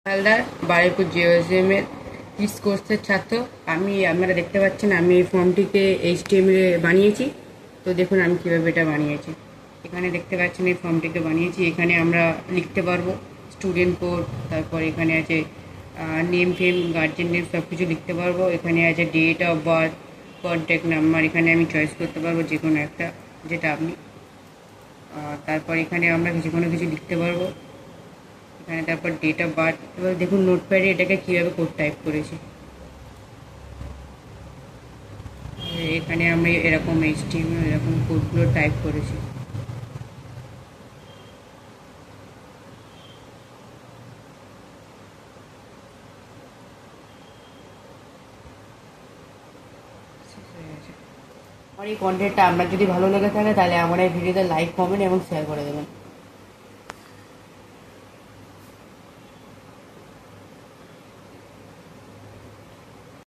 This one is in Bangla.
হালদার, বারুইপুর জিওএসএম এর কিস কোর্সের ছাত্র। আপনারা দেখতে পাচ্ছেন আমি এই ফর্মটিকে এইচটিএমএল এ বানিয়েছি। তো দেখুন আমি কিভাবে এটা বানিয়েছি। এখানে দেখতে পাচ্ছেন এই ফর্মটিকে বানিয়েছি। এখানে আমরা লিখতে পারবো স্টুডেন্ট কোড, তারপর এখানে আছে নেম ফেম, গার্জেন নেম, সব কিছু লিখতে পারবো। এখানে আছে date of birth, contact number, এখানে আমি চয়েস করতে পারবো যে কোনো একটা, যেটা আপনি। তারপর এখানে আমরা যে কোনো কিছু লিখতে পারবো। এখানে তারপর ডেট অফ বার্থ। এবার দেখুন নোটপ্যাডে এটাকে কীভাবে কোড টাইপ করেছি। এখানে আমি এরকম এইচটিএমএল এরকম কোডগুলো টাইপ করেছি। আমার এই কন্টেন্টটা আপনার যদি ভালো লেগে থাকে তাহলে আমার এই ভিডিওতে লাইক, কমেন্ট এবং শেয়ার করে দেবেন।